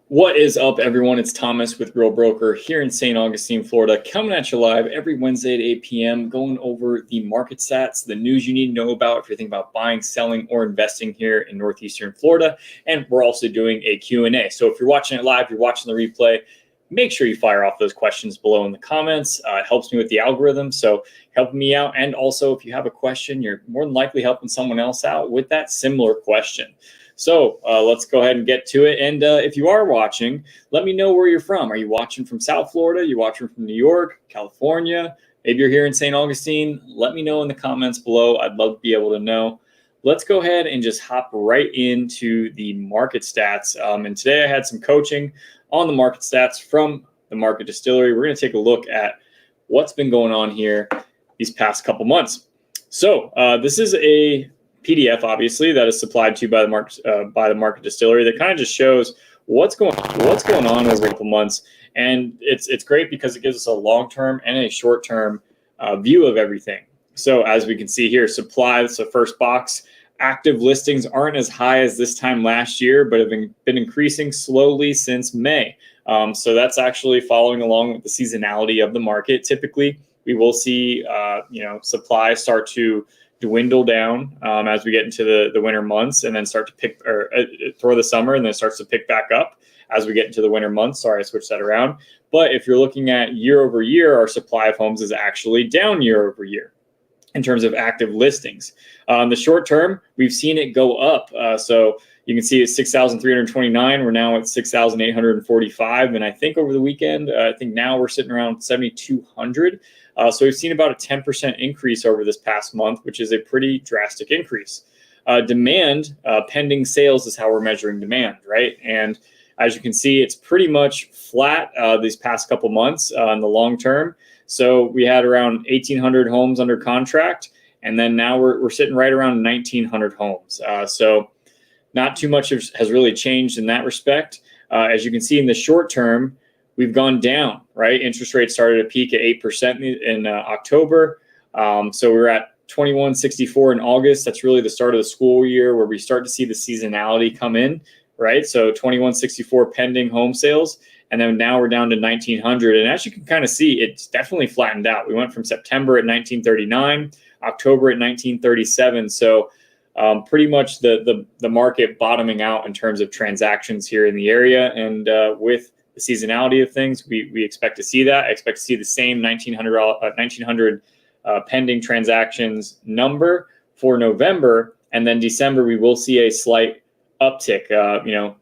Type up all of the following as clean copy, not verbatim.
What is up, everyone? It's Thomas with Real Broker here in St. Augustine, Florida, coming at you live every Wednesday at 8 p.m., going over the market stats, the news you need to know about if you're thinking about buying, selling, or investing here in Northeastern Florida. And we're also doing a Q&A. So if you're watching it live, you're watching the replay, make sure you fire off those questions below in the comments. It helps me with the algorithm, so helping me out. And also, if you have a question, you're more than likely helping someone else out with that similar question. So let's go ahead and get to it. And if you are watching, let me know where you're from. Are you watching from South Florida? Are you watching from New York, California? Maybe you're here in St. Augustine. Let me know in the comments below. I'd love to be able to know. Let's go ahead and just hop right into the market stats. And today I had some coaching on the market stats from the Market Distillery. We're going to take a look at what's been going on here these past couple months. So this is a PDF, obviously, that is supplied to you by the Market Distillery that kind of just shows what's going on over a couple months, and it's great because it gives us a long-term and a short-term view of everything. So as we can see here, supply, that's the first box. Active listings aren't as high as this time last year, but have been increasing slowly since May. So that's actually following along with the seasonality of the market. Typically, we will see supply start to dwindle down as we get into the winter months, and then start to through the summer, and then it starts to pick back up as we get into the winter months. Sorry, I switched that around. But if you're looking at year over year, our supply of homes is actually down year over year in terms of active listings. The short term, we've seen it go up. So you can see it's 6,329. We're now at 6,845. And I think over the weekend, now we're sitting around 7,200. So we've seen about a 10% increase over this past month, which is a pretty drastic increase. Demand, pending sales is how we're measuring demand, right? And as you can see, it's pretty much flat these past couple months in the long term. So we had around 1,800 homes under contract, and then now we're sitting right around 1,900 homes. So not too much has really changed in that respect. As you can see in the short term, we've gone down, right? Interest rates started to peak at 8% in October. So we're at 21.64 in August. That's really the start of the school year where we start to see the seasonality come in, right? So 21.64 pending home sales. And then now we're down to 1,900. And as you can kind of see, it's definitely flattened out. We went from September at 1,939, October at 1,937. So pretty much the market bottoming out in terms of transactions here in the area. And with the seasonality of things, we expect to see that. I expect to see the same 1,900 pending transactions number for November, and then December we will see a slight uptick.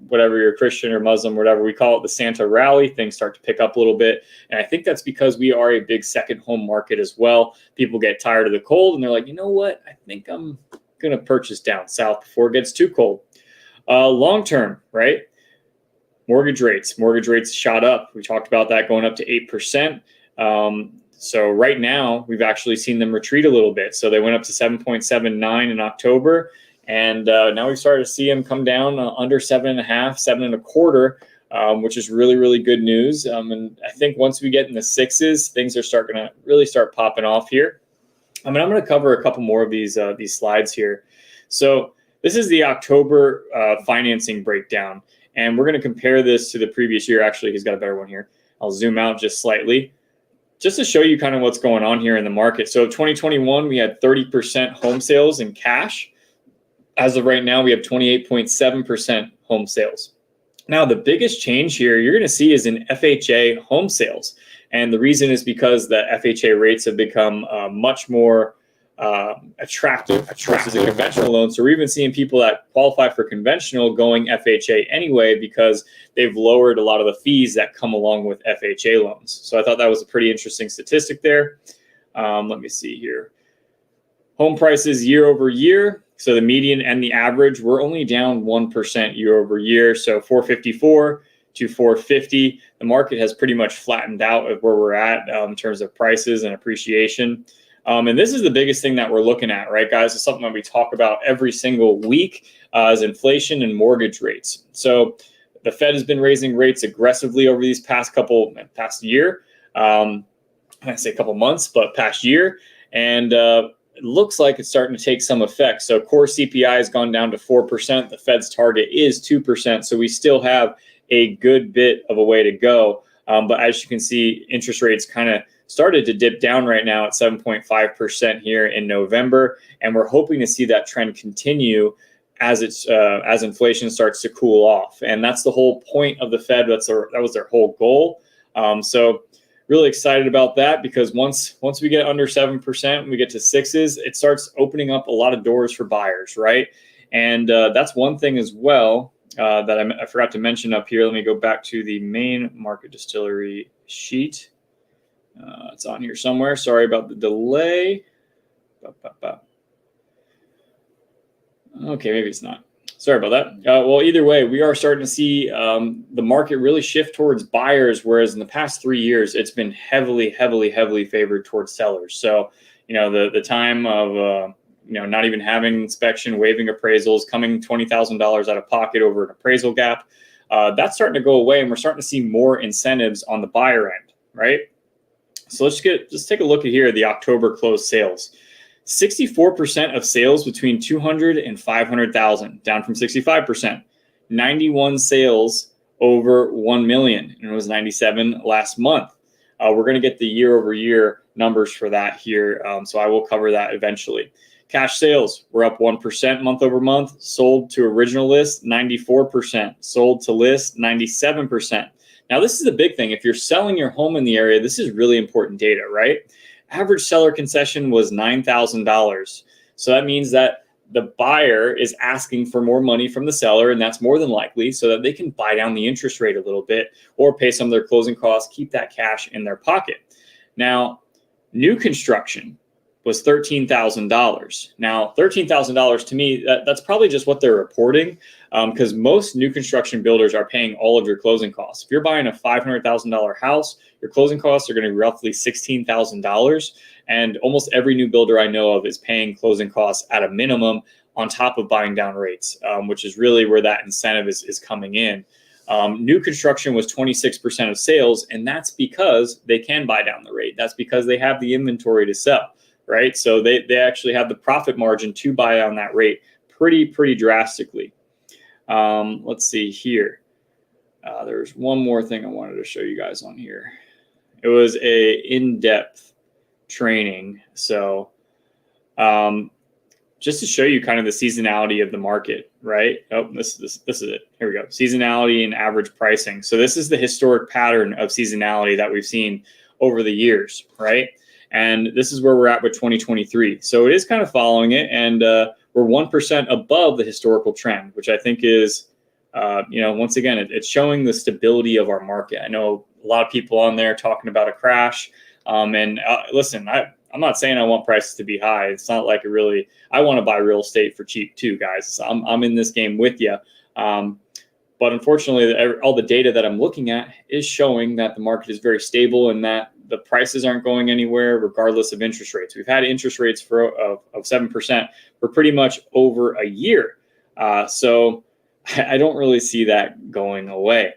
Whatever you're Christian or Muslim, whatever we call it, the Santa rally, things start to pick up a little bit, and I think that's because we are a big second home market as well. People get tired of the cold, and they're like, you know what? I think I'm gonna purchase down south before it gets too cold. Long term, right? Mortgage rates shot up. We talked about that going up to 8%. So right now, we've actually seen them retreat a little bit. So they went up to 7.79 in October, and now we've started to see them come down under 7.5, 7.25, which is really, really good news. And I think once we get in the sixes, things are going to really start popping off here. I'm going to cover a couple more of these slides here. So this is the October financing breakdown. And we're going to compare this to the previous year. Actually, he's got a better one here. I'll zoom out just slightly, just to show you kind of what's going on here in the market. So 2021, we had 30% home sales in cash. As of right now, we have 28.7% home sales. Now, the biggest change here you're going to see is in FHA home sales. And the reason is because the FHA rates have become much more attractive versus a conventional loan. So we're even seeing people that qualify for conventional going FHA anyway because they've lowered a lot of the fees that come along with FHA loans. So I thought that was a pretty interesting statistic there. Let me see here. Home prices year over year. So the median and the average, we're only down 1% year over year. So 454 to 450. The market has pretty much flattened out at where we're at in terms of prices and appreciation. And this is the biggest thing that we're looking at, right, guys? It's something that we talk about every single week is inflation and mortgage rates. So the Fed has been raising rates aggressively over these past year. I say a couple months, but past year. And it looks like it's starting to take some effect. So core CPI has gone down to 4%. The Fed's target is 2%. So we still have a good bit of a way to go. But as you can see, interest rates kind of started to dip down right now at 7.5% here in November, and we're hoping to see that trend continue as inflation starts to cool off. And that's the whole point of the Fed. That was their whole goal. So really excited about that, because once we get under 7%, we get to 6s, it starts opening up a lot of doors for buyers, right? And that's one thing as well that I forgot to mention up here. Let me go back to the main market distillery sheet. It's on here somewhere. Sorry about the delay. Okay, maybe it's not. Sorry about that. Well, either way, we are starting to see the market really shift towards buyers, whereas in the past 3 years, it's been heavily favored towards sellers. So, the time of not even having inspection, waiving appraisals, coming $20,000 out of pocket over an appraisal gap, that's starting to go away, and we're starting to see more incentives on the buyer end, right? So let's take a look at here, the October closed sales. 64% of sales between 200 and 500,000, down from 65%. 91 sales over 1 million, and it was 97 last month. We're going to get the year-over-year numbers for that here, so I will cover that eventually. Cash sales were up 1% month over month. Sold to original list, 94%. Sold to list, 97%. Now, this is a big thing. If you're selling your home in the area, this is really important data, right? Average seller concession was $9,000. So that means that the buyer is asking for more money from the seller, and that's more than likely, so that they can buy down the interest rate a little bit or pay some of their closing costs, keep that cash in their pocket. Now, new construction was $13,000. Now, $13,000 to me, that's probably just what they're reporting, because most new construction builders are paying all of your closing costs. If you're buying a $500,000 house, your closing costs are going to be roughly $16,000. And almost every new builder I know of is paying closing costs at a minimum on top of buying down rates, which is really where that incentive is coming in. New construction was 26% of sales, and that's because they can buy down the rate. That's because they have the inventory to sell, right? So they actually have the profit margin to buy down that rate pretty drastically. Let's see here. There's one more thing I wanted to show you guys on here. It was a in-depth training. So just to show you kind of the seasonality of the market, right? Oh, this is it. Here we go. Seasonality and average pricing. So this is the historic pattern of seasonality that we've seen over the years, right? And this is where we're at with 2023. So it is kind of following it, and we're 1% above the historical trend, which I think is, once again, it's showing the stability of our market. I know a lot of people on there talking about a crash. Listen, I'm not saying I want prices to be high. It's not like I want to buy real estate for cheap too, guys. So I'm in this game with you. But unfortunately, all the data that I'm looking at is showing that the market is very stable and that the prices aren't going anywhere regardless of interest rates. We've had interest rates of 7% for pretty much over a year. So I don't really see that going away.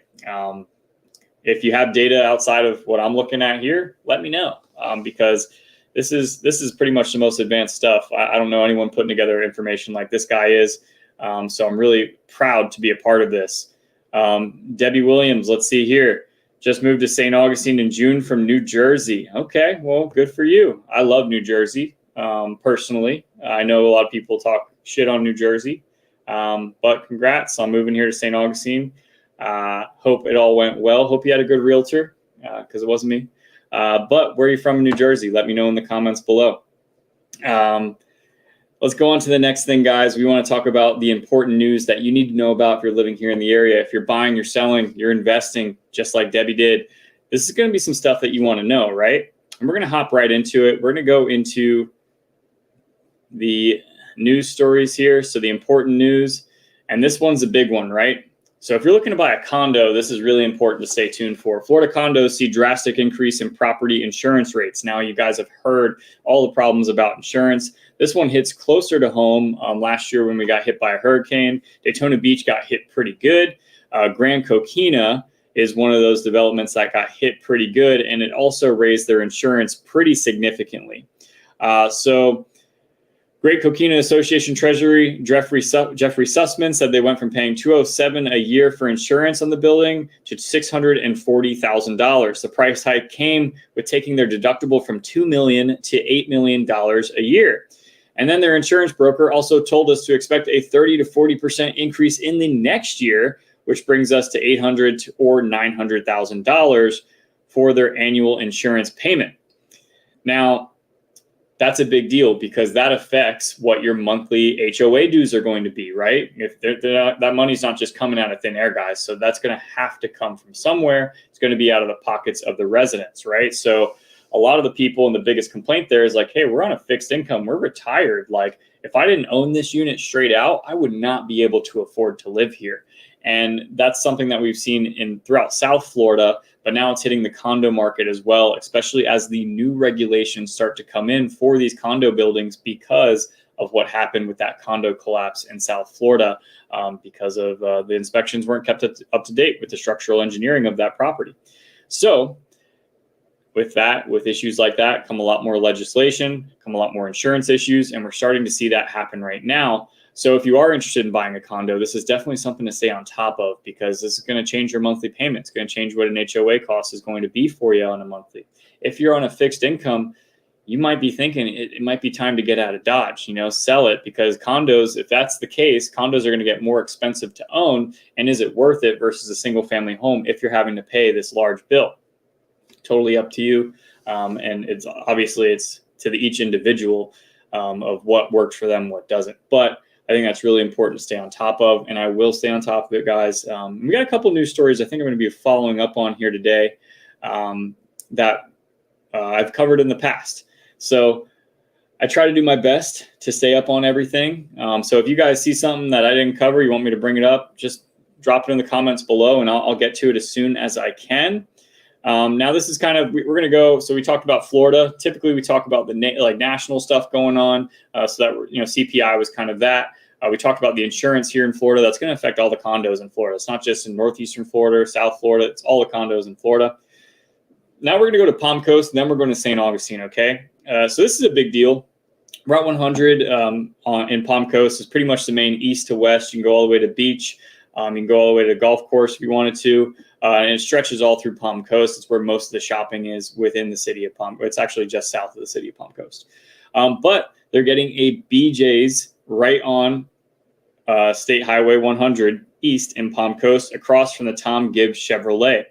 If you have data outside of what I'm looking at here, let me know, because this is pretty much the most advanced stuff. I don't know anyone putting together information like this guy is. So I'm really proud to be a part of this. Debbie Williams, let's see here. Just moved to St. Augustine in June from New Jersey. Okay, well, good for you. I love New Jersey, personally. I know a lot of people talk shit on New Jersey, but congrats on moving here to St. Augustine. Hope it all went well. Hope you had a good realtor, because it wasn't me. But where are you from in New Jersey? Let me know in the comments below. Let's go on to the next thing, guys. We want to talk about the important news that you need to know about if you're living here in the area. If you're buying, you're selling, you're investing, just like Debbie did. This is going to be some stuff that you want to know, right? And we're going to hop right into it. We're going to go into the news stories here. So the important news, and this one's a big one, right? So if you're looking to buy a condo, this is really important to stay tuned for. Florida condos see drastic increase in property insurance rates. Now, you guys have heard all the problems about insurance. This one hits closer to home. Last year when we got hit by a hurricane, Daytona Beach got hit pretty good. Grand Coquina is one of those developments that got hit pretty good, and it also raised their insurance pretty significantly. So Great Coquina Association Treasury Jeffrey Sussman said they went from paying $207 a year for insurance on the building to $640,000. The price hike came with taking their deductible from $2 million to $8 million a year. And then their insurance broker also told us to expect a 30 to 40% increase in the next year, which brings us to $800,000 or $900,000 for their annual insurance payment. Now, that's a big deal because that affects what your monthly HOA dues are going to be, right? If that money's not just coming out of thin air, guys. So that's going to have to come from somewhere. It's going to be out of the pockets of the residents, right? So a lot of the people, and the biggest complaint there is like, hey, we're on a fixed income. We're retired. Like, if I didn't own this unit straight out, I would not be able to afford to live here. And that's something that we've seen throughout South Florida, but now it's hitting the condo market as well, especially as the new regulations start to come in for these condo buildings because of what happened with that condo collapse in South Florida, because of the inspections weren't kept up to date with the structural engineering of that property. So with issues like that come a lot more legislation, come a lot more insurance issues, and we're starting to see that happen right now. So if you are interested in buying a condo, this is definitely something to stay on top of because this is going to change your monthly payment. It's going to change what an HOA cost is going to be for you on a monthly. If you're on a fixed income, you might be thinking it might be time to get out of Dodge, sell it, because condos, if that's the case, condos are going to get more expensive to own. And is it worth it versus a single family home if you're having to pay this large bill? Totally up to you. And it's to each individual of what works for them, what doesn't. But I think that's really important to stay on top of, and I will stay on top of it, guys. We got a couple news stories I think I'm going to be following up on here today that I've covered in the past. So I try to do my best to stay up on everything. So if you guys see something that I didn't cover, you want me to bring it up, just drop it in the comments below, and I'll get to it as soon as I can. Now this is kind of, we're going to go, so we talked about Florida. Typically we talk about the national stuff going on. So that, CPI was kind of that. We talked about the insurance here in Florida. That's going to affect all the condos in Florida. It's not just in northeastern Florida, South Florida. It's all the condos in Florida. Now we're going to go to Palm Coast, and then we're going to St. Augustine, okay? So this is a big deal. Route 100 in Palm Coast is pretty much the main east to west. You can go all the way to beach. You can go all the way to the golf course if you wanted to. And it stretches all through Palm Coast. It's where most of the shopping is within the city of Palm. It's actually just south of the city of Palm Coast. But they're getting a BJ's right on State Highway 100 east in Palm Coast, across from the Tom Gibbs Chevrolet.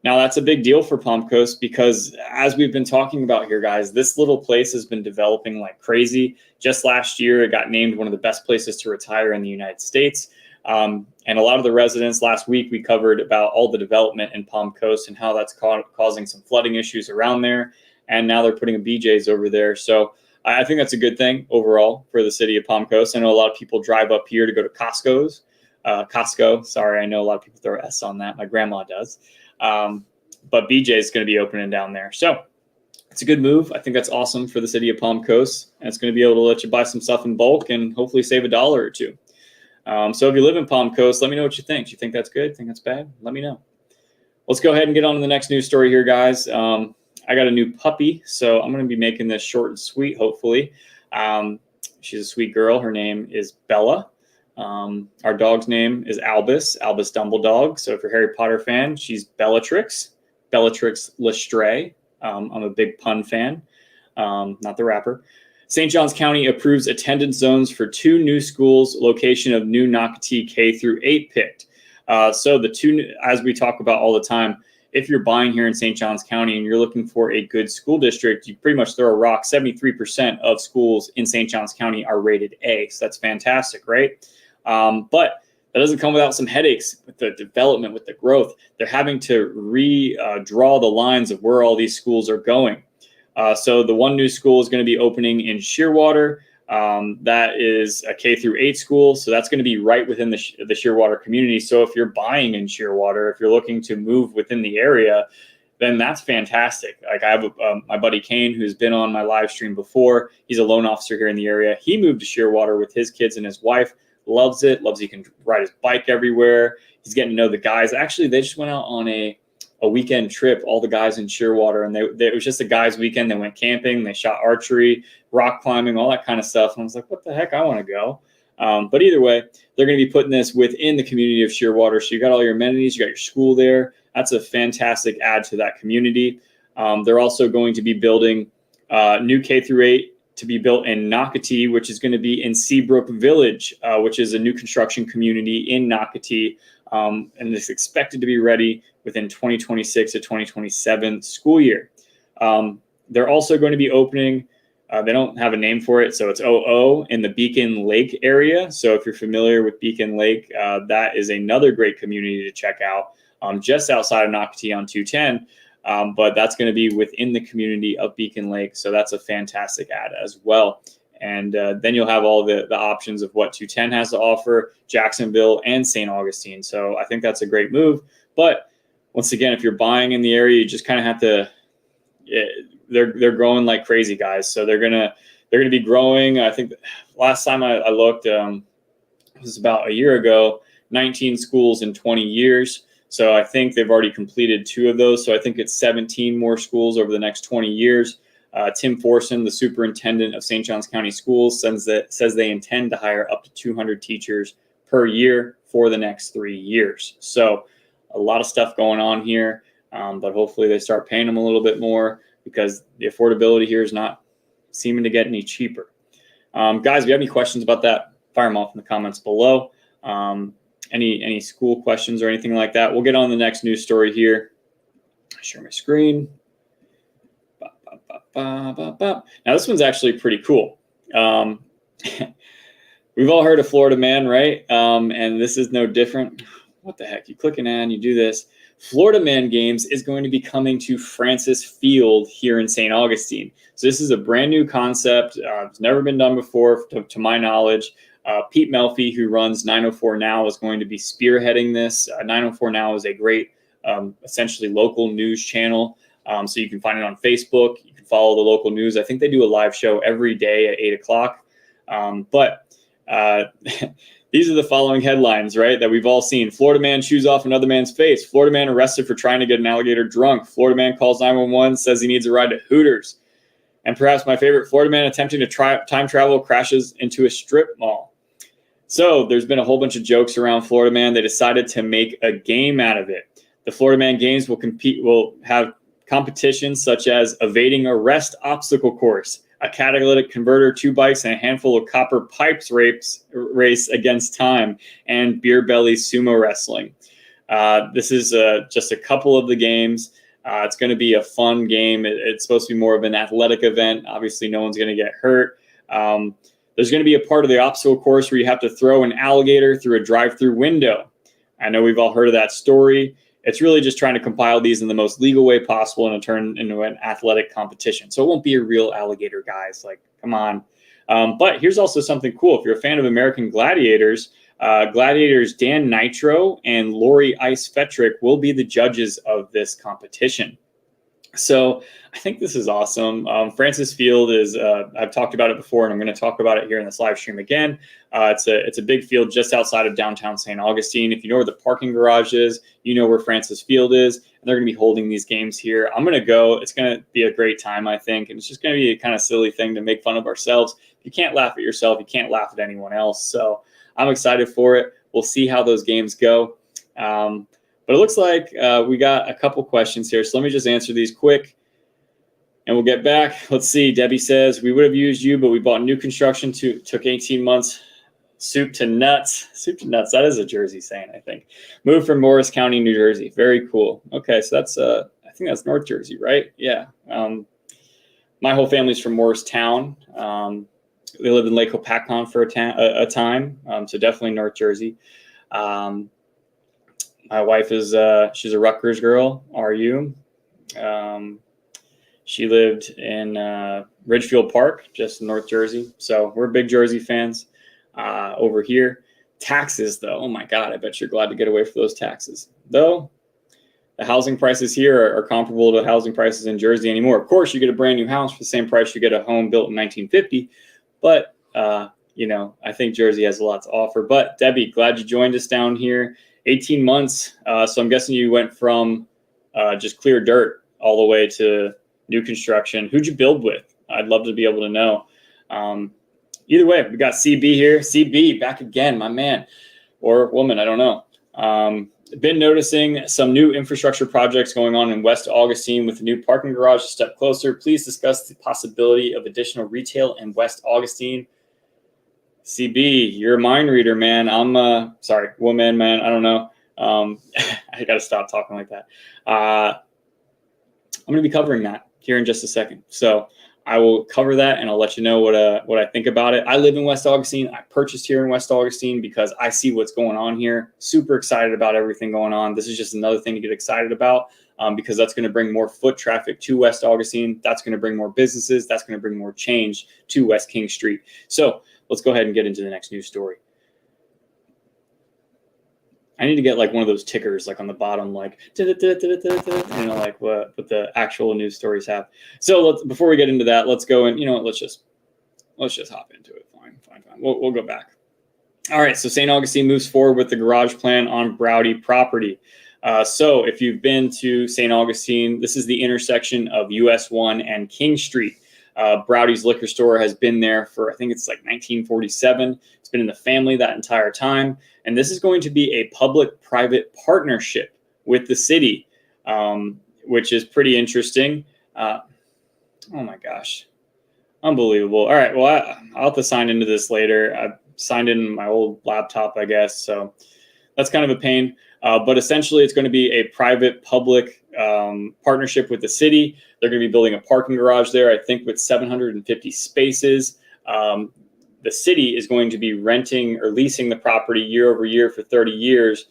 Now, that's a big deal for Palm Coast because, as we've been talking about here, guys, this little place has been developing like crazy. Just last year, it got named one of the best places to retire in the United States. And a lot of the residents, last week, we covered about all the development in Palm Coast and how that's causing some flooding issues around there. And now they're putting a BJ's over there. So I think that's a good thing overall for the city of Palm Coast. I know a lot of people drive up here to go to Costco. Sorry, I know a lot of people throw S on that. My grandma does. But BJ is going to be opening down there. So it's a good move. I think that's awesome for the city of Palm Coast. And it's going to be able to let you buy some stuff in bulk and hopefully save $1 or $2. So if you live in Palm Coast, let me know what you think. Do you think that's good? Think that's bad? Let me know. Let's go ahead and get on to the next news story here, guys. I got a new puppy, so I'm going to be making this short and sweet, hopefully. She's a sweet girl. Her name is Bella. Our dog's name is Albus Dumbledog. So if you're a Harry Potter fan, she's Bellatrix Lestrange. I'm a big pun fan, not the rapper. St. Johns County approves attendance zones for 2 new schools, location of new Nocatee K through 8 picked. So the two, as we talk about all the time, if you're buying here in St. Johns County and you're looking for a good school district, you pretty much throw a rock. 73% of schools in St. Johns County are rated A. So that's fantastic, right? But that doesn't come without some headaches with the development, with the growth. They're having to redraw the lines of where all these schools are going. So the one new school is going to be opening in Shearwater. That is a K through 8 school. So that's going to be right within the Shearwater community. So if you're buying in Shearwater, if you're looking to move within the area, then that's fantastic. Like I have my buddy Kane, who's been on my live stream before. He's a loan officer here in the area. He moved to Shearwater with his kids and his wife. Loves it. Loves he can ride his bike everywhere. He's getting to know the guys. Actually, they just went out on a a weekend trip, all the guys in Shearwater, and it was just a guys' weekend. They went camping, they shot archery, rock climbing, all that kind of stuff. And I was like, what the heck? I want to go. But either way, they're going to be putting this within the community of Shearwater. So you got all your amenities, you got your school there. That's a fantastic add to that community. They're also going to be building new K through 8 to be built in Nocatee, which is going to be in Seabrook Village, which is a new construction community in Nocatee. And it's expected to be ready within 2026 to 2027 school year. They're also going to be opening, they don't have a name for it, so it's OO in the Beacon Lake area. So if you're familiar with Beacon Lake, that is another great community to check out, just outside of Nocatee on 210. But that's going to be within the community of Beacon Lake. So that's a fantastic add as well. And then you'll have all the options of what 210 has to offer, Jacksonville and St. Augustine. So I think that's a great move. But once again, if you're buying in the area, you just kind of have to, they're growing like crazy, guys. So they're gonna be growing. I think last time I looked, it was about a year ago, 19 schools in 20 years. So I think they've already completed 2 of those. So I think it's 17 more schools over the next 20 years. Tim Forson, the superintendent of St. Johns County Schools, says they intend to hire up to 200 teachers per year for the next 3 years. So a lot of stuff going on here, but hopefully they start paying them a little bit more because the affordability here is not seeming to get any cheaper. Guys, if you have any questions about that, fire them off in the comments below. Any school questions or anything like that. We'll get on the next news story here. Share my screen. Now this one's actually pretty cool. We've all heard of Florida Man, right? And this is no different. What the heck? You click an ad and you do this. Florida Man Games is going to be coming to Francis Field here in St. Augustine. So this is a brand new concept. It's never been done before, to my knowledge. Pete Melfi, who runs 904 Now, is going to be spearheading this. 904 Now is a great, essentially local news channel. So you can find it on Facebook. You can follow the local news. I think they do a live show every day at 8 o'clock. These are the following headlines, right, that we've all seen. Florida man chews off another man's face. Florida man arrested for trying to get an alligator drunk. Florida man calls 911, says he needs a ride to Hooters. And perhaps my favorite, Florida man attempting to time travel crashes into a strip mall. So there's been a whole bunch of jokes around Florida Man. They decided to make a game out of it. The Florida Man Games will have competitions such as evading arrest obstacle course, a catalytic converter, 2 bikes, and a handful of copper pipes race against time, and beer belly sumo wrestling. This is just a couple of the games. It's going to be a fun game. It's supposed to be more of an athletic event. Obviously, no one's going to get hurt. There's going to be a part of the obstacle course where you have to throw an alligator through a drive-through window. I know we've all heard of that story. It's really just trying to compile these in the most legal way possible and turn into an athletic competition. So it won't be a real alligator, guys. Like, come on. But here's also something cool. If you're a fan of American Gladiators, Gladiators Dan Nitro and Lori Ice Fetrick will be the judges of this competition. So I think this is awesome. Francis Field is, I've talked about it before, and I'm going to talk about it here in this live stream again. It's a big field just outside of downtown St. Augustine. If you know where the parking garage is, you know where Francis Field is, and they're going to be holding these games here. I'm going to go. It's going to be a great time, I think, and it's just going to be a kind of silly thing to make fun of ourselves. If you can't laugh at yourself, you can't laugh at anyone else. So I'm excited for it. We'll see how those games go. But it looks like we got a couple questions here. So let me just answer these quick and we'll get back. Let's see. Debbie says, we would have used you, but we bought new construction. Took 18 months. Soup to nuts. Soup to nuts. That is a Jersey saying, I think. Moved from Morris County, New Jersey. Very cool. Okay, so that's, I think that's North Jersey, right? Yeah. My whole family's from Morristown. They lived in Lake Hopatcong for a time. So definitely North Jersey. My wife is, she's a Rutgers girl, RU. She lived in Ridgefield Park, just in North Jersey. So we're big Jersey fans over here. Taxes, though, oh my God, I bet you're glad to get away from those taxes. Though, the housing prices here are comparable to housing prices in Jersey anymore. Of course, you get a brand new house for the same price you get a home built in 1950. But, you know, I think Jersey has a lot to offer. But, Debbie, glad you joined us down here. 18 months. So I'm guessing you went from just clear dirt all the way to new construction. Who'd you build with? I'd love to be able to know. Either way, we got CB here. CB back again, my man or woman, I don't know. Been noticing some new infrastructure projects going on in West Augustine with a new parking garage a step closer. Please discuss the possibility of additional retail in West Augustine. CB, you're a mind reader, man. I'm sorry, woman, man. I don't know. I got to stop talking like that. I'm going to be covering that here in just a second. So I will cover that and I'll let you know what I think about it. I live in West Augustine. I purchased here in West Augustine because I see what's going on here. Super excited about everything going on. This is just another thing to get excited about because that's going to bring more foot traffic to West Augustine. That's going to bring more businesses. That's going to bring more change to West King Street. So let's go ahead and get into the next news story. I need to get like one of those tickers like on the bottom, like, like what the actual news stories have. So before we get into that, let's go and, let's just hop into it. Fine. We'll go back. All right. So St. Augustine moves forward with the garage plan on Browdy property. So if you've been to St. Augustine, this is the intersection of US 1 and King Street. Browdy's liquor store has been there for, I think it's like 1947. It's been in the family that entire time. And this is going to be a public-private partnership with the city, which is pretty interesting. Oh my gosh. Unbelievable. All right. Well, I'll have to sign into this later. I signed in my old laptop, I guess. So that's kind of a pain. But essentially, it's going to be a private-public partnership with the city. They're going to be building a parking garage there, I think, with 750 spaces. The city is going to be renting or leasing the property year over year for 30 years,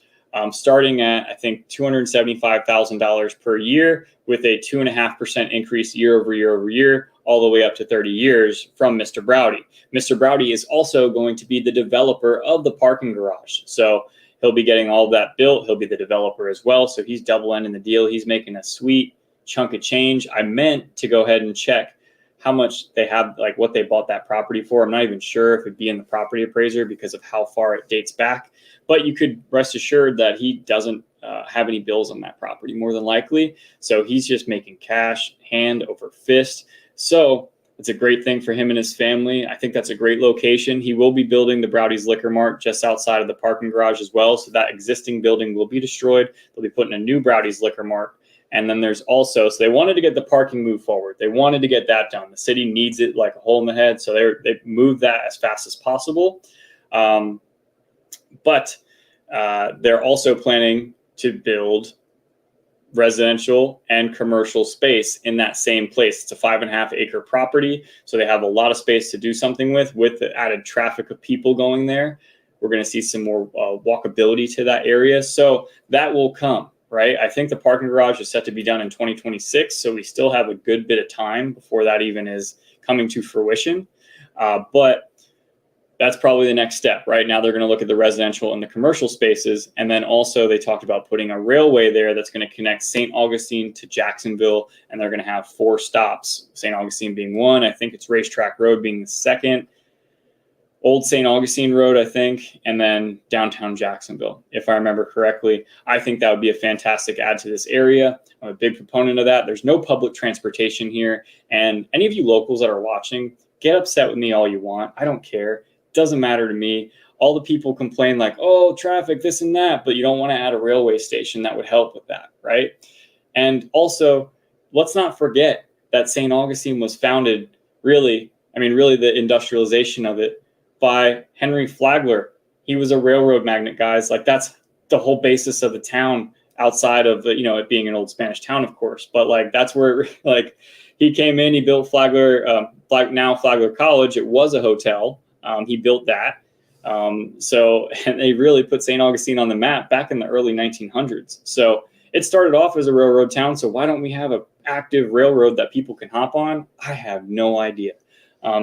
starting at, I think, $275,000 per year with a 2.5% increase year over year, all the way up to 30 years from Mr. Browdy. Mr. Browdy is also going to be the developer of the parking garage. So he'll be getting all of that built. He'll be the developer as well. So he's double ending the deal. He's making a sweet chunk of change. I meant to go ahead and check how much they have, like what they bought that property for. I'm not even sure if it'd be in the property appraiser because of how far it dates back, but you could rest assured that he doesn't have any bills on that property more than likely. So he's just making cash hand over fist. So it's a great thing for him and his family. I think that's a great location. He will be building the Browdy's Liquor Mart just outside of the parking garage as well. So that existing building will be destroyed. They'll be putting a new Browdy's Liquor Mart. And then there's also, so they wanted to get the parking moved forward. They wanted to get that done. The city needs it like a hole in the head. So they moved that as fast as possible. But they're also planning to build residential and commercial space in that same place. It's a 5.5 acre property. So they have a lot of space to do something with the added traffic of people going there. We're going to see some more walkability to that area. So that will come. Right. I think the parking garage is set to be done in 2026. So we still have a good bit of time before that even is coming to fruition. But that's probably the next step. Right now, they're going to look at the residential and the commercial spaces. And then also they talked about putting a railway there that's going to connect St. Augustine to Jacksonville. And they're going to have 4 stops, St. Augustine being one. I think it's Racetrack Road being the second. Old St. Augustine Road, I think, and then downtown Jacksonville, if I remember correctly. I think that would be a fantastic add to this area. I'm a big proponent of that. There's no public transportation here. And any of you locals that are watching, get upset with me all you want. I don't care. It doesn't matter to me. All the people complain like, oh, traffic, this and that, but you don't want to add a railway station that would help with that, right? And also, let's not forget that St. Augustine was founded really the industrialization of it by Henry Flagler. He was a railroad magnate, guys. Like that's the whole basis of the town outside of the, it being an old Spanish town, of course. But like that's where like he came in, he built Flagler, now Flagler College. It was a hotel. He built that. So and they really put St. Augustine on the map back in the early 1900s. So it started off as a railroad town. So why don't we have an active railroad that people can hop on? I have no idea.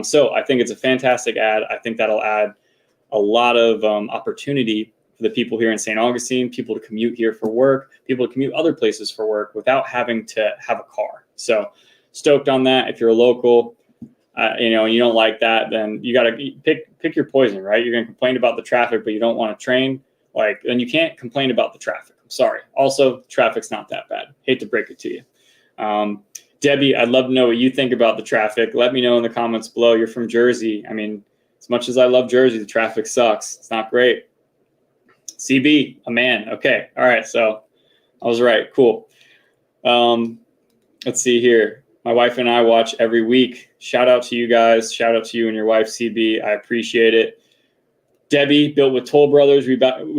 So I think it's a fantastic ad. I think that'll add a lot of opportunity for the people here in St. Augustine, people to commute here for work, people to commute other places for work without having to have a car. So stoked on that. If you're a local, and you don't like that, then you got to pick your poison, right? You're going to complain about the traffic, but you don't want to train. like, then you can't complain about the traffic. I'm sorry. Also, traffic's not that bad. Hate to break it to you. Debbie, I'd love to know what you think about the traffic. Let me know in the comments below. You're from Jersey. I mean, as much as I love Jersey, the traffic sucks. It's not great. CB, a man. Okay. All right. So I was right. Cool. Let's see here. My wife and I watch every week. Shout out to you guys. Shout out to you and your wife, CB. I appreciate it. Debbie, built with Toll Brothers. We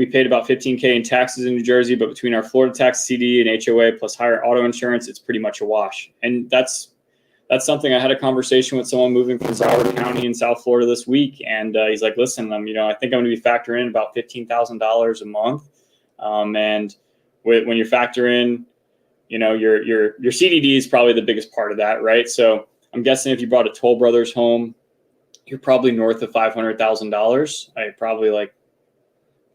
paid about $15K in taxes in New Jersey, but between our Florida tax CD and HOA plus higher auto insurance, it's pretty much a wash. And that's something. I had a conversation with someone moving from Broward County in South Florida this week, and he's like, "Listen, I think I'm going to be factoring in about $15,000 a month, and when you factor in, your CDD is probably the biggest part of that, right? So I'm guessing if you bought a Toll Brothers home, you're probably north of $500,000. Probably like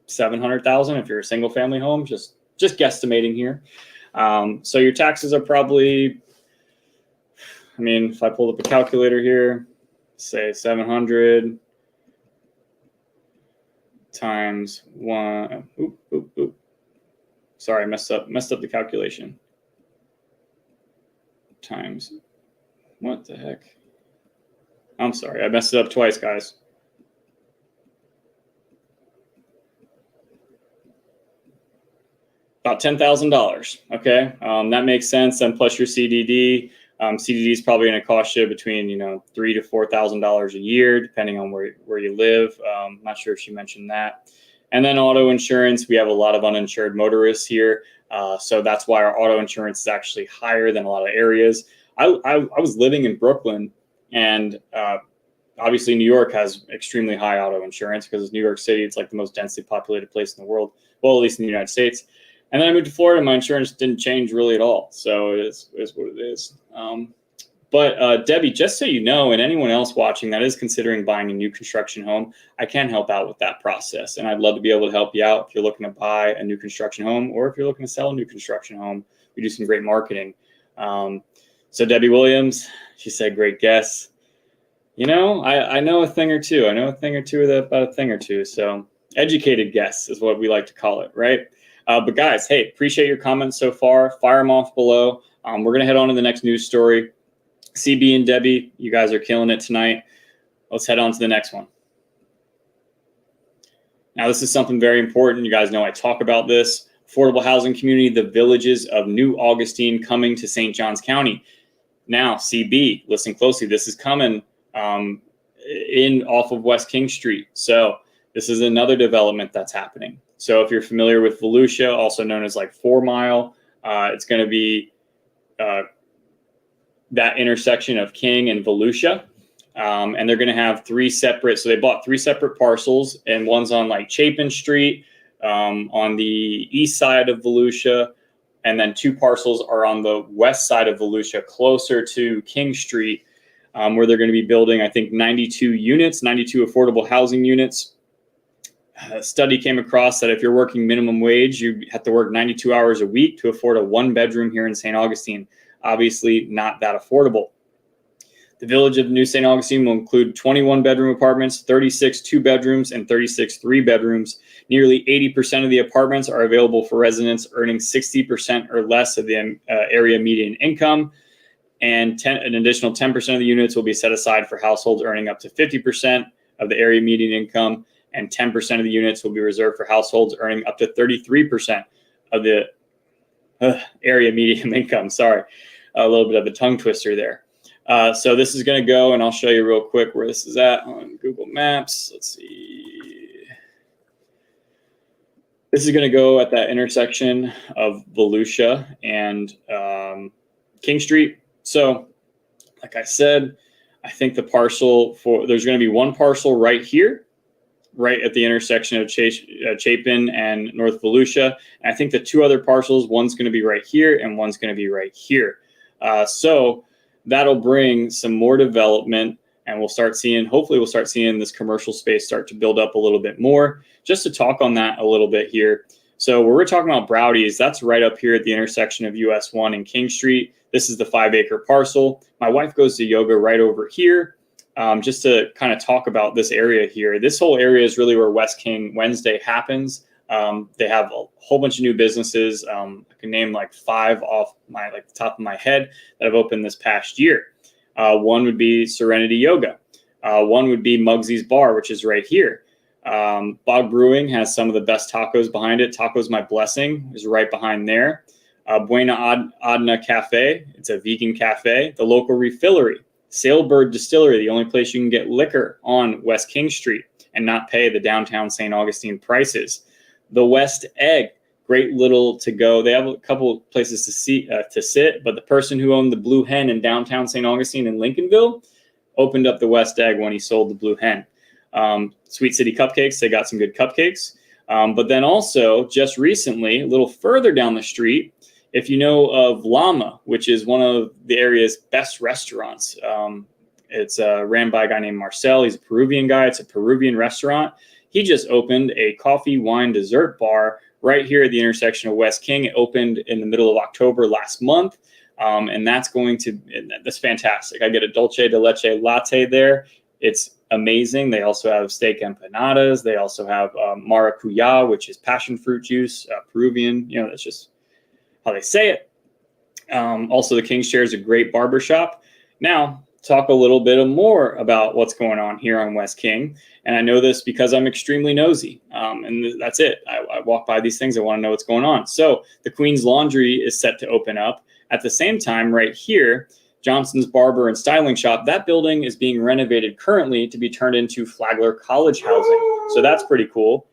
$700,000 if you're a single family home. Just guesstimating here. So your taxes are probably, if I pulled up a calculator here, say 700 times 1. Sorry, I messed up the calculation. Times, what the heck? I'm sorry, I messed it up twice, guys. About $10,000. Okay, that makes sense. And plus your CDD. CDD is probably going to cost you between $3,000 to $4,000 a year, depending on where you live. Not sure if she mentioned that. And then auto insurance. We have a lot of uninsured motorists here, so that's why our auto insurance is actually higher than a lot of areas. I was living in Brooklyn, and obviously New York has extremely high auto insurance because it's New York City. It's like the most densely populated place in the world, well, at least in the United States. And then I moved to Florida. My insurance didn't change really at all. So it is what it is. But Debbie, just so you know, and anyone else watching that is considering buying a new construction home, I can help out with that process. And I'd love to be able to help you out if you're looking to buy a new construction home or if you're looking to sell a new construction home. We do some great marketing. So Debbie Williams, she said, great guess. I know a thing or two. I know a thing or two about a thing or two. So educated guess is what we like to call it, right? But guys, hey, appreciate your comments so far. Fire them off below. We're going to head on to the next news story. CB and Debbie, you guys are killing it tonight. Let's head on to the next one. Now, this is something very important. You guys know I talk about this. Affordable housing community, the Villages of New Augustine, coming to St. Johns County. Now, CB, listen closely. This is coming off of West King Street. So this is another development that's happening. So if you're familiar with Volusia, also known as like 4 Mile, it's going to be that intersection of King and Volusia. And they're going to have 3 separate. So they bought 3 separate parcels, and one's on like Chapin Street on the east side of Volusia. And then 2 parcels are on the west side of Volusia, closer to King Street, where they're going to be building, I think, 92 units, 92 affordable housing units. A study came across that if you're working minimum wage, you have to work 92 hours a week to afford a 1-bedroom here in St. Augustine. Obviously not that affordable. The Village of New St. Augustine will include 21 bedroom apartments, 36 2-bedrooms, and 36 3-bedrooms. Nearly 80% of the apartments are available for residents earning 60% or less of the area median income. And an additional 10% of the units will be set aside for households earning up to 50% of the area median income. And 10% of the units will be reserved for households earning up to 33% of the area median income. Sorry, a little bit of a tongue twister there. So this is going to go, and I'll show you real quick where this is at on Google Maps. Let's see. This is going to go at that intersection of Volusia and King Street. So, like I said, I think the parcel there's going to be 1 parcel right here, right at the intersection of Chapin and North Volusia. And I think the 2 other parcels, one's going to be right here and one's going to be right here. So that'll bring some more development, and hopefully we'll start seeing this commercial space start to build up a little bit more. Just to talk on that a little bit here. So where we're talking about Browdy's, that's right up here at the intersection of US 1 and King Street. This is the 5-acre parcel. My wife goes to yoga right over here. Just to kind of talk about this area here. This whole area is really where West King Wednesday happens. They have a whole bunch of new businesses. I can name like 5 off the top of my head that have opened this past year. One would be Serenity Yoga. One would be Muggsy's Bar, which is right here. Bog Brewing has some of the best tacos behind it. Tacos My Blessing is right behind there. Buena Adna Cafe, it's a vegan cafe. The Local Refillery. Sailbird Distillery, the only place you can get liquor on West King Street and not pay the downtown St. Augustine prices. The West Egg, great little to go. They have a couple places to sit, but the person who owned the Blue Hen in downtown St. Augustine in Lincolnville opened up the West Egg when he sold the Blue Hen. Sweet City Cupcakes, they got some good cupcakes. But then also, just recently, a little further down the street, if you know of Llama, which is one of the area's best restaurants, it's ran by a guy named Marcel. He's a Peruvian guy. It's a Peruvian restaurant. He just opened a coffee, wine, dessert bar right here at the intersection of West King. It opened in the middle of October last month, and that's fantastic. I get a dulce de leche latte there. It's amazing. They also have steak empanadas. They also have maracuya, which is passion fruit juice, Peruvian. That's just how they say it. Also, the King's Chair is a great barbershop. Now, talk a little bit more about what's going on here on West King. And I know this because I'm extremely nosy. And that's it. I walk by these things. I want to know what's going on. So the Queen's Laundry is set to open up. At the same time, right here, Johnson's Barber and Styling Shop, that building is being renovated currently to be turned into Flagler College housing. So that's pretty cool.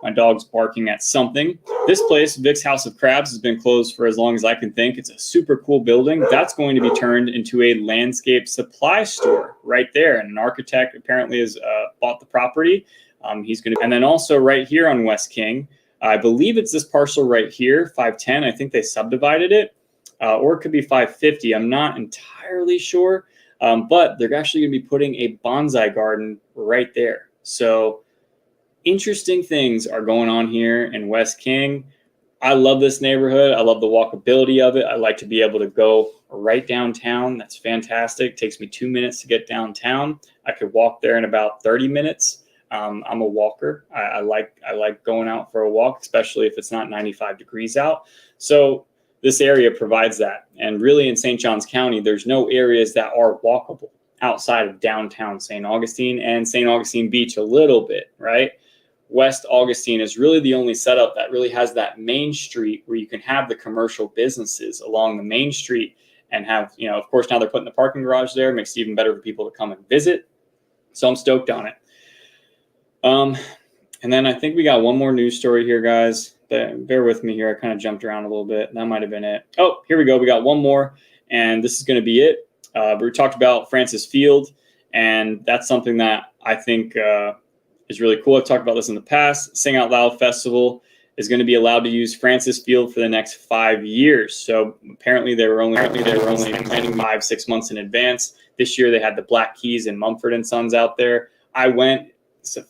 My dog's barking at something. This place, Vic's House of Crabs, has been closed for as long as I can think. It's a super cool building. That's going to be turned into a landscape supply store right there. And an architect apparently has bought the property. And then also right here on West King, I believe it's this parcel right here, 510. I think they subdivided it, or it could be 550. I'm not entirely sure, but they're actually going to be putting a bonsai garden right there. So interesting things are going on here in West King. I love this neighborhood. I love the walkability of it. I like to be able to go right downtown. That's fantastic. It takes me 2 minutes to get downtown. I could walk there in about 30 minutes. I'm a walker. I like going out for a walk, especially if it's not 95 degrees out. So this area provides that. And really in St. Johns County, there's no areas that are walkable outside of downtown St. Augustine and St. Augustine Beach a little bit, right? West Augustine is really the only setup that really has that main street where you can have the commercial businesses along the main street and have, of course, now they're putting the parking garage there. It makes it even better for people to come and visit. So I'm stoked on it. And then I think we got one more news story here, guys. Bear with me here. I kind of jumped around a little bit. That might have been it. Oh, here we go. We got one more, and this is going to be it. We talked about Francis Field, and that's something that I think is really cool. I've talked about this in the past. Sing Out Loud Festival is going to be allowed to use Francis Field for the next 5 years. So apparently they were only planning 5-6 months in advance. This year they had the Black Keys and Mumford and Sons out there. I went. It's a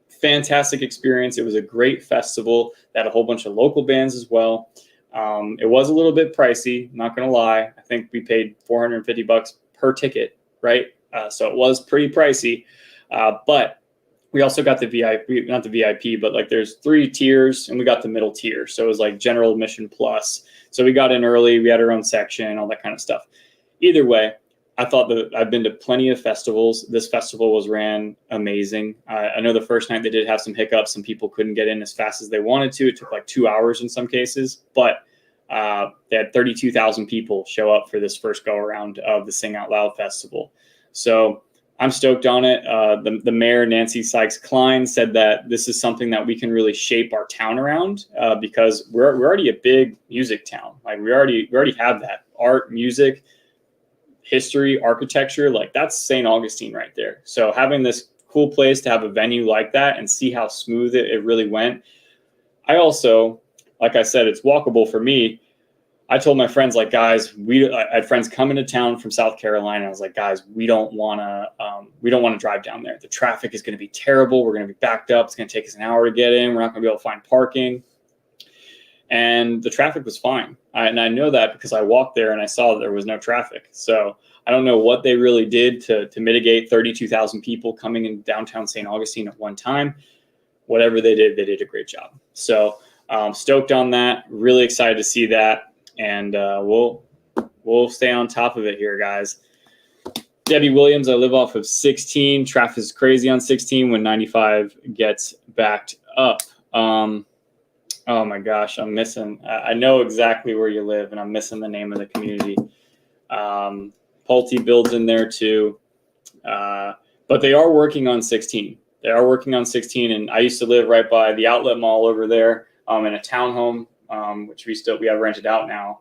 fantastic experience. It was a great festival. They had a whole bunch of local bands as well. It was a little bit pricey, not going to lie. I think we paid $450 per ticket, right? So it was pretty pricey, but we also got the VIP, not the VIP, but like there's 3 tiers and we got the middle tier. So it was like general admission plus. So we got in early, we had our own section, all that kind of stuff. Either way, I thought that I've been to plenty of festivals. This festival was ran amazing. I know the first night they did have some hiccups. Some people couldn't get in as fast as they wanted to. It took like 2 hours in some cases, but they had 32,000 people show up for this first go around of the Sing Out Loud Festival. So I'm stoked on it. The mayor, Nancy Sykes-Klein, said that this is something that we can really shape our town around because we're already a big music town. Like we already have that art, music, history, architecture. Like that's St. Augustine right there. So having this cool place to have a venue like that and see how smooth it really went. I also, like I said, it's walkable for me. I told my friends, like, guys, I had friends coming to town from South Carolina. I was like, guys, we don't want to drive down there. The traffic is going to be terrible. We're going to be backed up. It's going to take us an hour to get in. We're not going to be able to find parking. And the traffic was fine. And I know that because I walked there and I saw that there was no traffic. So I don't know what they really did to mitigate 32,000 people coming in downtown St. Augustine at one time. whatever they did a great job. So stoked on that. Really excited to see that, and we'll stay on top of it here, guys. Debbie Williams, I live off of 16. Traffic is crazy on 16 when 95 gets backed up. Oh my gosh, I'm missing. I know exactly where you live, and I'm missing the name of the community. Pulte builds in there too, but they are working on 16. They are working on 16, and I used to live right by the outlet mall over there in a townhome, which we have rented out now.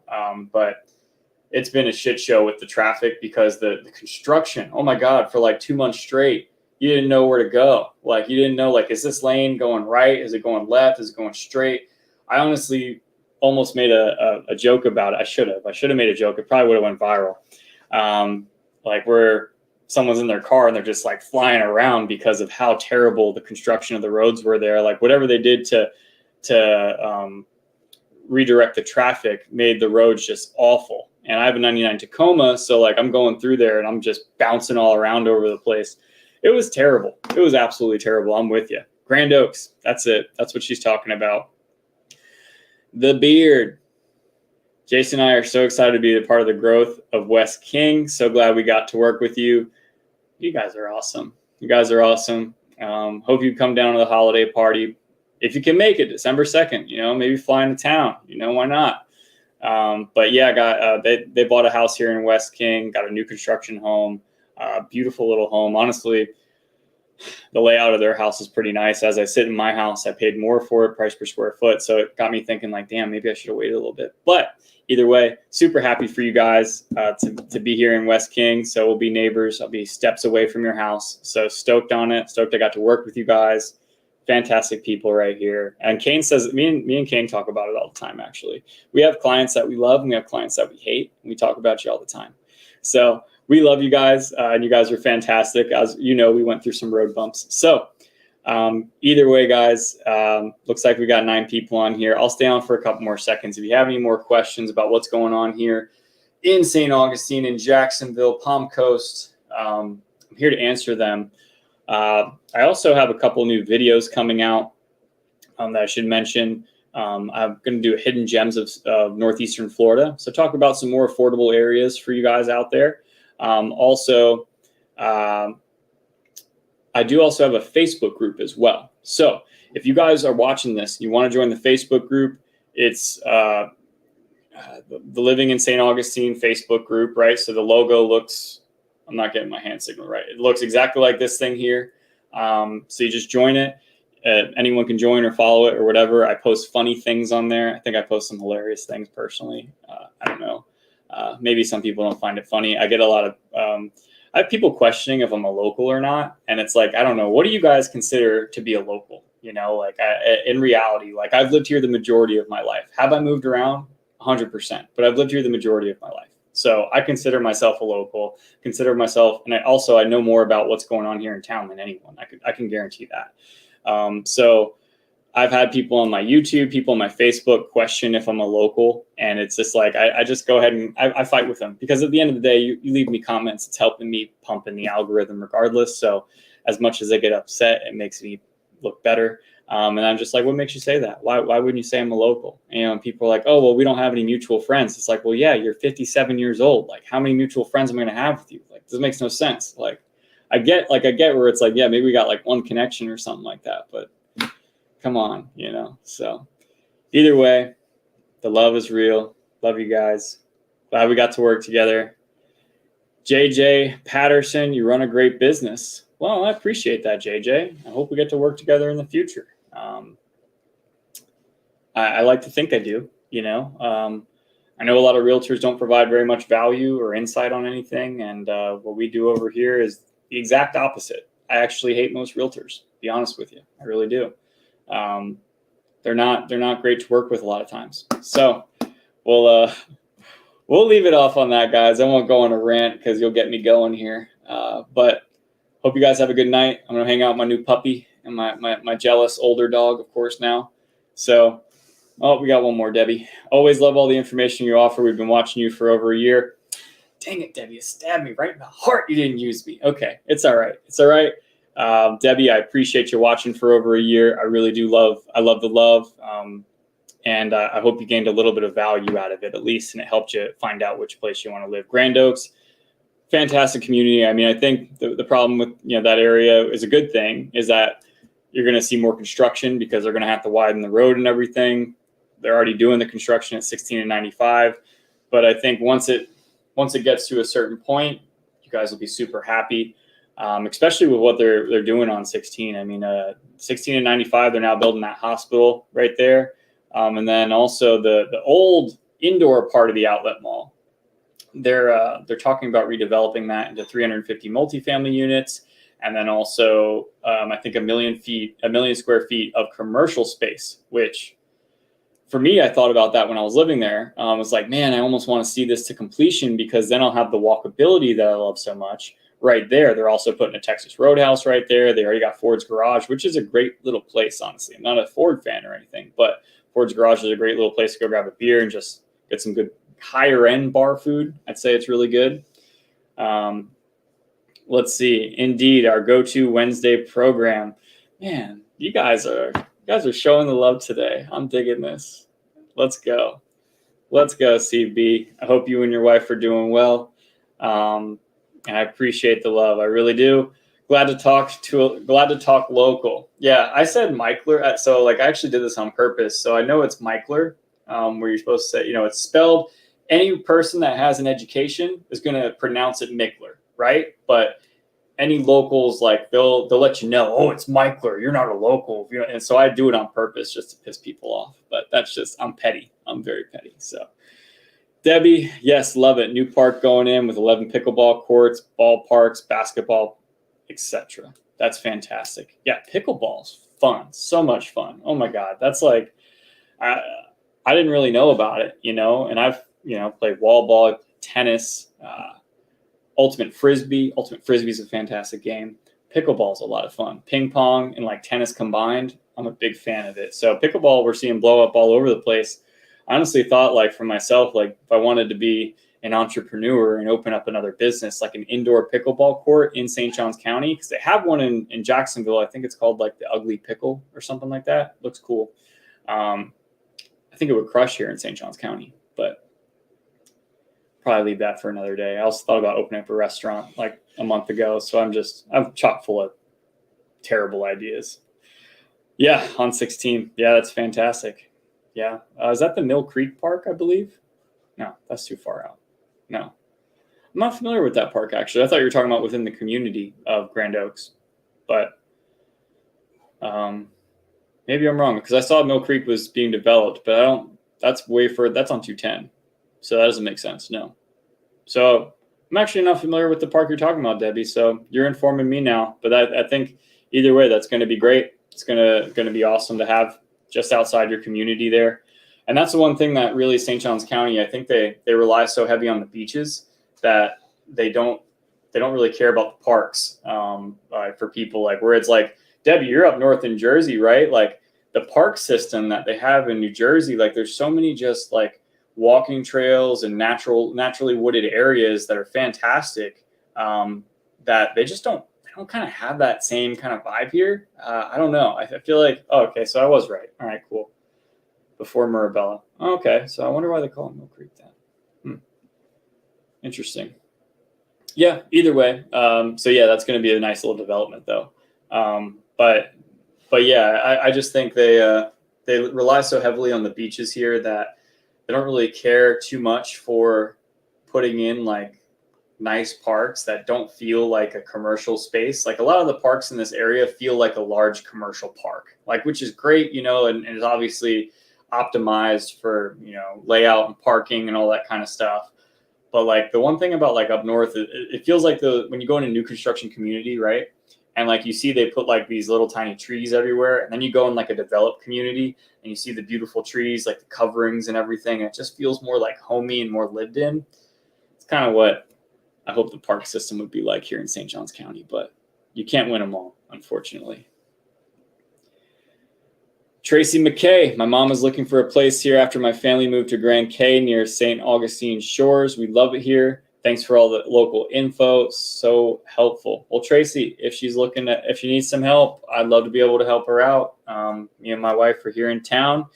But it's been a shit show with the traffic because the construction. Oh my God, for like 2 months straight, you didn't know where to go. Like you didn't know, like, is this lane going right? Is it going left? Is it going straight? I honestly almost made a joke about it. I should have made a joke. It probably would have went viral. Like where someone's in their car and they're just like flying around because of how terrible the construction of the roads were there. Like whatever they did to redirect the traffic made the roads just awful. And I have a 99 Tacoma, so like I'm going through there and I'm just bouncing all around over the place. It was terrible. It was absolutely terrible. I'm with you. Grand Oaks. That's it. That's what she's talking about. The Beard. Jason and I are so excited to be a part of the growth of West King. So glad we got to work with you. You guys are awesome. You guys are awesome. Hope you come down to the holiday party. If you can make it, December 2nd, maybe fly into town. Why not? But yeah, they bought a house here in West King, got a new construction home, beautiful little home. Honestly, the layout of their house is pretty nice. As I sit in my house, I paid more for it, price per square foot. So it got me thinking like, damn, maybe I should have waited a little bit. But either way, super happy for you guys to be here in West King. So we'll be neighbors. I'll be steps away from your house. So stoked on it. Stoked I got to work with you guys. Fantastic people right here. And Kane says, me and Kane talk about it all the time, actually. We have clients that we love and we have clients that we hate. And we talk about you all the time. So we love you guys, and you guys are fantastic. As you know, we went through some road bumps. So either way, guys, looks like we got 9 people on here. I'll stay on for a couple more seconds. If you have any more questions about what's going on here in St. Augustine, in Jacksonville, Palm Coast, I'm here to answer them. I also have a couple new videos coming out that I should mention. I'm going to do hidden gems of Northeastern Florida. So talk about some more affordable areas for you guys out there. Also, I do also have a Facebook group as well. So if you guys are watching this, you want to join the Facebook group, it's the Living in St. Augustine Facebook group, right? So the logo looks, I'm not getting my hand signal right. It looks exactly like this thing here. So you just join it. Anyone can join or follow it or whatever. I post funny things on there. I think I post some hilarious things personally. I don't know. Maybe some people don't find it funny. I get a lot of, I have people questioning if I'm a local or not. And it's like, I don't know. What do you guys consider to be a local? In reality, like I've lived here the majority of my life. Have I moved around? 100%, but I've lived here the majority of my life. So I consider myself a local, and I know more about what's going on here in town than anyone. I can guarantee that. So I've had people on my YouTube, people on my Facebook question if I'm a local, and it's just like, I just go ahead and I fight with them, because at the end of the day, you leave me comments, it's helping me pump in the algorithm regardless. So as much as I get upset, it makes me look better. And I'm just like, what makes you say that? Why wouldn't you say I'm a local? And people are like, oh, well, we don't have any mutual friends. It's like, well, yeah, you're 57 years old. Like, how many mutual friends am I going to have with you? Like, this makes no sense. Like, I get where it's like, yeah, maybe we got like one connection or something like that, but come on, So either way, the love is real. Love you guys. Glad we got to work together. JJ Patterson, you run a great business. Well, I appreciate that, JJ. I hope we get to work together in the future. I like to think I do, I know a lot of realtors don't provide very much value or insight on anything. And what we do over here is the exact opposite. I actually hate most realtors, to be honest with you. I really do. They're not great to work with a lot of times. So we'll leave it off on that, guys. I won't go on a rant because you'll get me going here. But hope you guys have a good night. I'm going to hang out with my new puppy and my jealous older dog, of course, now. So, we got one more, Debbie. Always love all the information you offer. We've been watching you for over a year. Dang it, Debbie, you stabbed me right in the heart. You didn't use me. Okay, it's all right. It's all right. Debbie, I appreciate you watching for over a year. I really do I love the love. And I hope you gained a little bit of value out of it, at least, and it helped you find out which place you want to live. Grand Oaks, fantastic community. I mean, I think the problem with that area is a good thing, is that you're going to see more construction because they're going to have to widen the road and everything. They're already doing the construction at 16 and 95. But I think once it gets to a certain point, you guys will be super happy, especially with what they're doing on 16. I mean, 16 and 95, they're now building that hospital right there. And then also the old indoor part of the outlet mall. They're talking about redeveloping that into 350 multifamily units, and then also I think 1 million square feet of commercial space. Which, for me, I thought about that when I was living there. I was like, man, I almost want to see this to completion, because then I'll have the walkability that I love so much right there. They're also putting a Texas Roadhouse right there. They already got Ford's Garage, which is a great little place. Honestly, I'm not a Ford fan or anything, but Ford's Garage is a great little place to go grab a beer and just get some good higher end bar food. I'd say it's really good. Let's see. Indeed, our go-to Wednesday program. Man, you guys are showing the love today. I'm digging this. Let's go. Let's go, CB. I hope you and your wife are doing well. And I appreciate the love. I really do. Glad to talk local. Yeah, I said Michler. So I actually did this on purpose. So I know it's Michler, where you're supposed to say, it's spelled. Any person that has an education is going to pronounce it Michler, right? But any locals, they'll let you know, oh, it's Michler. You're not a local, And so I do it on purpose just to piss people off. But that's just, I'm petty. I'm very petty. So Debbie, yes, love it. New park going in with 11 pickleball courts, ballparks, basketball, etc. That's fantastic. Yeah, pickleball's fun. So much fun. Oh my God. That's I didn't really know about it, and I've, played wall ball, tennis, ultimate frisbee. Ultimate frisbee is a fantastic game. Pickleball is a lot of fun. Ping pong and tennis combined, I'm a big fan of it. So pickleball, we're seeing blow up all over the place. I honestly thought for myself, if I wanted to be an entrepreneur and open up another business, like an indoor pickleball court in St. Johns County, because they have one in Jacksonville. I think it's called the Ugly Pickle or something like that. Looks cool. I think it would crush here in St. Johns County, but probably leave that for another day. I also thought about opening up a restaurant a month ago. So I'm chock full of terrible ideas. Yeah, on 16. Yeah, that's fantastic. Yeah. Is that the Mill Creek Park, I believe? No, that's too far out. No. I'm not familiar with that park, actually. I thought you were talking about within the community of Grand Oaks. But maybe I'm wrong, because I saw Mill Creek was being developed, but that's way further. That's on 210. So that doesn't make sense. No. So I'm actually not familiar with the park you're talking about, Debbie. So you're informing me now. But I think either way, that's going to be great. It's going to be awesome to have just outside your community there. And that's the one thing that really St. Johns County, I think they rely so heavy on the beaches that they don't really care about the parks for people where it's Debbie, you're up north in Jersey, right? The park system that they have in New Jersey, there's so many just walking trails and naturally wooded areas that are fantastic, that they don't kind of have that same kind of vibe here. I don't know. I feel okay, so I was right. All right, cool. Before Mirabella. Okay, so I wonder why they call it Mill Creek then. Interesting. Yeah, either way. So yeah, that's going to be a nice little development though. But yeah, I just think they rely so heavily on the beaches here that they don't really care too much for putting in nice parks that don't feel like a commercial space. A lot of the parks in this area feel like a large commercial park, which is great, and is obviously optimized for, layout and parking and all that kind of stuff. But the one thing about up north, it feels like when you go in a new construction community, right? And you see they put these little tiny trees everywhere. And then you go in a developed community and you see the beautiful trees, the coverings and everything. And it just feels more homey and more lived in. It's kind of what I hope the park system would be like here in St. Johns County. But you can't win them all, unfortunately. Tracy McKay, my mom is looking for a place here after my family moved to Grand K near St. Augustine Shores. We love it here. Thanks for all the local info. So helpful. Well, Tracy, if she needs some help, I'd love to be able to help her out. Me and my wife are here in town.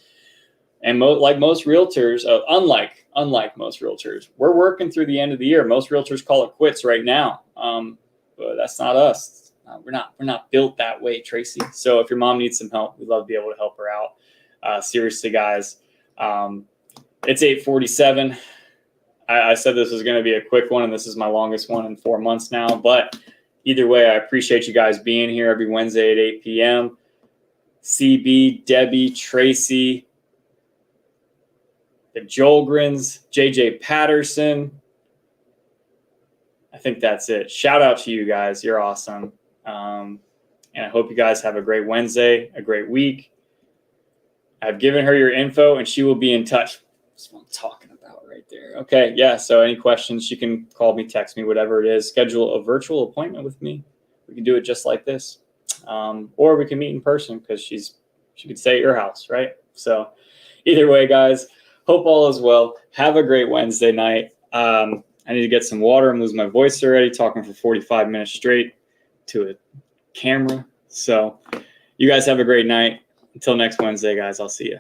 And like most realtors, unlike most realtors, we're working through the end of the year. Most realtors call it quits right now, but that's not us. We're not built that way, Tracy. So if your mom needs some help, we'd love to be able to help her out. Seriously, guys, it's 8:47. I said this was going to be a quick one, and this is my longest one in 4 months now. But either way, I appreciate you guys being here every Wednesday at 8 p.m. CB, Debbie, Tracy, the Jolgrins, JJ Patterson. I think that's it. Shout out to you guys. You're awesome. And I hope you guys have a great Wednesday, a great week. I've given her your info, and she will be in touch. That's what I'm talking about right there. Okay, yeah, so any questions, you can call me, text me, whatever it is. Schedule a virtual appointment with me. We can do it just like this. Or we can meet in person because she could stay at your house, right? So either way, guys, hope all is well. Have a great Wednesday night. I need to get some water. I'm losing my voice already, talking for 45 minutes straight to a camera. So you guys have a great night. Until next Wednesday, guys, I'll see you.